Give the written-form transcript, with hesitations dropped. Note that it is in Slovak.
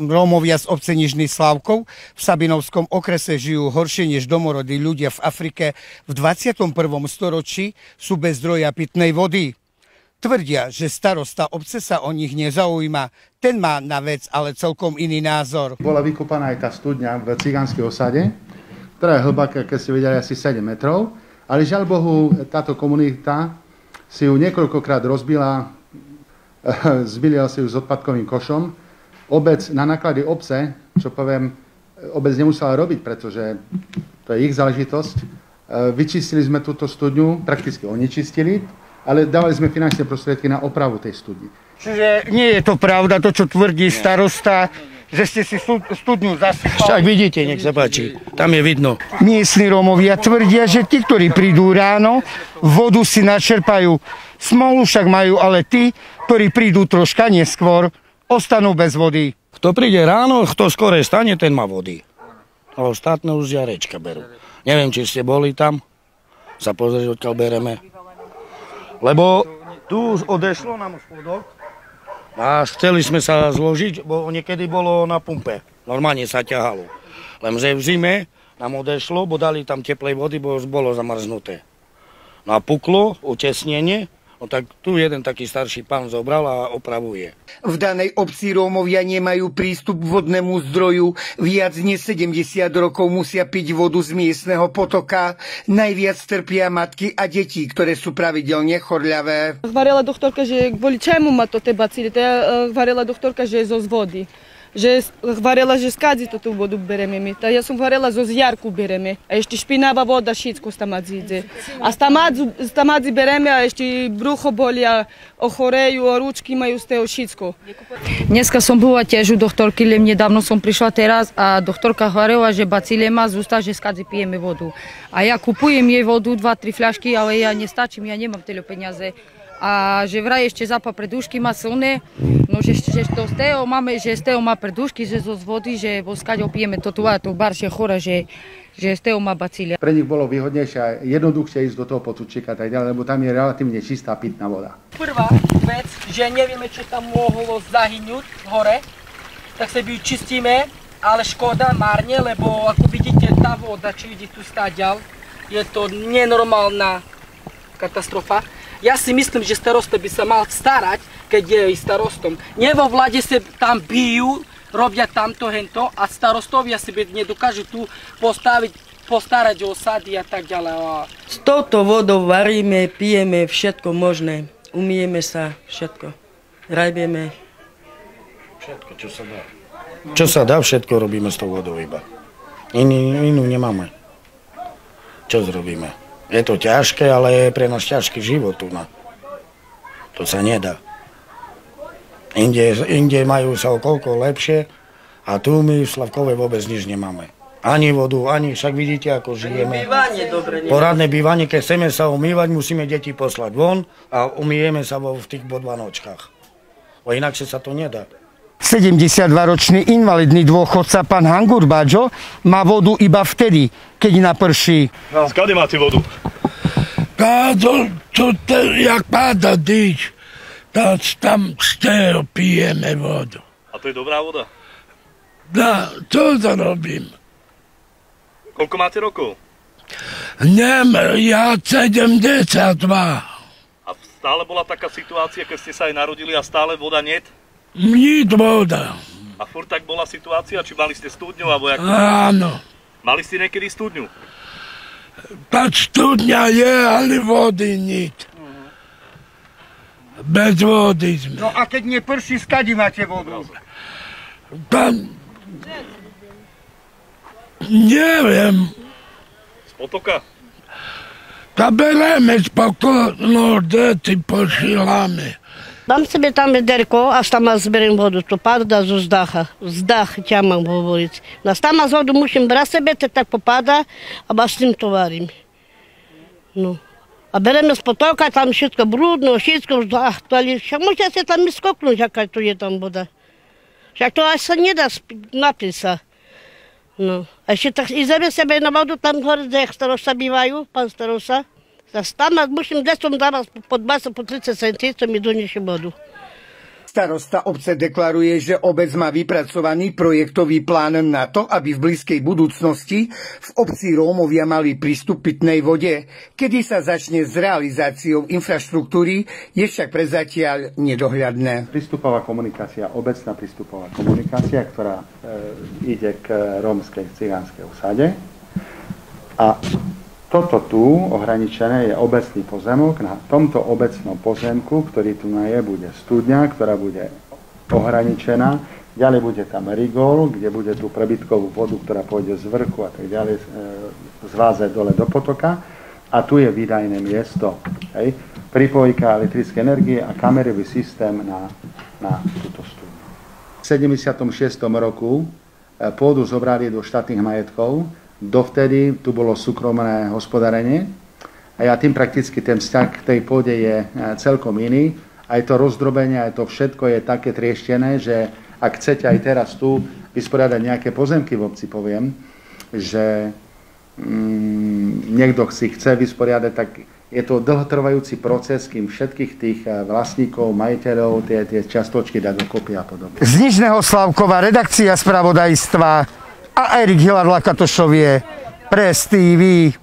Rómovia z obce Nižný Slavkov v Sabinovskom okrese žijú horšie než domorodí ľudia v Afrike v 21. storočí, sú bez zdroja pitnej vody. Tvrdia, že starosta obce sa o nich nezaujíma. Ten má na vec ale celkom iný názor. Bola vykopaná aj tá studňa v cigánskej osade, ktorá je hlboká, keď ste videli, asi 7 metrov. Ale žiaľ Bohu, táto komunita si ju niekoľkokrát rozbila, zbila si ju s odpadkovým košom. Obec na náklady obce, čo poviem, obec nemusela robiť, pretože to je ich záležitosť. Vyčistili sme túto studňu, prakticky oni čistili, ale dávali sme finančné prostriedky na opravu tej studni. Čiže nie je to pravda, to, čo tvrdí starosta, že ste si studňu zasypali? Však vidíte, nech sa páči, tam je vidno. Miestni Rómovia tvrdia, že tí, ktorí prídu ráno, vodu si načerpajú. Smolu však majú ale tí, ktorí prídu troška neskôr, ostanú bez vody. Kto príde ráno, kto skore stane, ten má vody. A ostatné už žiarečka berú. Neviem, či ste boli tam, sa pozrieť, odkiaľ bereme. Lebo tu už odešlo nám spodok a chceli sme sa zložiť, bo niekedy bolo na pumpe. Normálne sa ťahalo. Lenže v zime nám odešlo, bo dali tam teplej vody, bo už bolo zamrznuté. No a puklo, utesnenie, no tak tu jeden taký starší pán zobral a opravuje. V danej obci Rómovia nemajú prístup k vodnému zdroju. Viac než 70 rokov musia piť vodu z miestneho potoka. Najviac trpia matky a deti, ktoré sú pravidelne chorľavé. Говорила докторка, že kvôli čemu má to tie bacily. Говорила докторка, že je zo vody. Že говорила, že skádzi to tú vodu bereme my. Ja som говорила, zo zjarku bereme. A ešte špinavá voda, všetko stamadzi ide. A stamadzi bereme a ešte brucho bolia, ochorejú, a ručky majú z toho všetko. Dneska som bola tiež u doktorky, len nedávno som prišla teraz a doktorka hovorila, že bacílie má z ústa, že skádzi pijeme vodu. A ja kupujem jej vodu, 2-3 fľašky, ale ja nestačím, ja nemám tyle peniaze. A že vraj ešte zapá predúšky má silné, no že to z toho máme, že z toho má predúšky, že zo vody, že vo skáď opijeme to tu a to baršie chora, že z toho má bacília. Pre nich bolo výhodnejšie a jednoduchšie ísť do toho potúčika, lebo tam je relatívne čistá pitná voda. Prvá vec, že nevieme, čo tam mohlo zahynúť hore, tak sa ju čistíme, ale škoda, márne, lebo ako vidíte, tá voda, čo ide tu stáďal, je to nenormálna katastrofa. Ja si myslím, že starosta by sa mal starať, keď je i starostom. Nie vo vláde sa tam bijú, robia tamto, hento a starostovia si nedokážu tu postarať o sady a tak ďalej. S touto vodou varíme, pijeme všetko možné. Umieme sa, všetko. Rajbeme. Všetko, čo sa dá. Čo sa dá, všetko robíme s tou vodou iba. Inú nemáme. Čo zrobíme? Je to ťažké, ale je pre nás ťažký život tu. To sa nedá. Inde majú sa okolko lepšie a tu my v Slavkove vôbec nič nemáme. Ani vodu, ani však vidíte, ako žijeme. Poradné bývanie, keď chceme sa umývať, musíme deti poslať von a umýjeme sa v tých bodvanočkách. Bo inakšie sa to nedá. 72-ročný invalidný dôchodca pán Hangur Badžo má vodu iba vtedy, keď naprší. Skade máte vodu? Jak páda dýč, tam z toho pijeme vodu. A to je dobrá voda? Dá, čo to robím? Koľko máte rokov? Ja 72. A stále bola taká situácia, keď ste sa aj narodili a stále voda niet? Niet voda. A furt tak bola situácia? Či mali ste studňu, alebo jak? Áno. Mali ste niekedy studňu? Tak studňa je, ale vody niet. Bez vody sme. No a keď neprší, skadi máte vodu? Tam... Neviem. Z potoka? Ta bereme z potoka, no deti pošilame. Dám sebe tam vederko a tam zberiem vodu. To pada zo zdacha. Zdach, ťa mám hovoriť. Tam z vodu musím brať sebe, tak popada a s tým to varím. No. A bereme z potoka, tam všetko brúdno, všetko vzdach. Však môžete sa tam skoknúť, aká to je tam voda. Však to až sa nedá napiť sa. No. A ešte tak izeme sebe na vodu, tam hore, kde starosta bývajú, pán starosta. Tam musím, kde som dávať po 20, po 30 centí, co mi doniesie vodu. Starosta obce deklaruje, že obec má vypracovaný projektový plán na to, aby v blízkej budúcnosti v obci Rómovia mali prístup k pitnej vode. Kedy sa začne s realizáciou infraštruktúry, je však prezatiaľ nedohľadné. Prístupová komunikácia, obecná prístupová komunikácia, ktorá ide k rómskej cigánskej osade. A toto tu, ohraničené, je obecný pozemok. Na tomto obecnom pozemku, ktorý tu je, bude studňa, ktorá bude ohraničená. Ďalej bude tam rigol, kde bude tú prebytkovú vodu, ktorá pôjde z vrchu a tak ďalej, zvázať dole do potoka. A tu je výdajné miesto. Hej. Pripojka elektrické energie a kamerový systém na túto studňu. V 76. roku pôdu zobrali do štátnych majetkov. Dovtedy tu bolo súkromné hospodárenie a tým prakticky ten vzťah k tej pôde je celkom iný. Aj to rozdrobenie, aj to všetko je také trieštené, že ak chcete aj teraz tu vysporiadať nejaké pozemky v obci, poviem, že niekto si chce vysporiadať, tak je to dlhotrvajúci proces, kým všetkých tých vlastníkov, majiteľov, tie čiastočky dá dokopy a podobne. Z Nižného Slavkova redakcia spravodajstva a Erik Hilár Lakatošovie pre STV.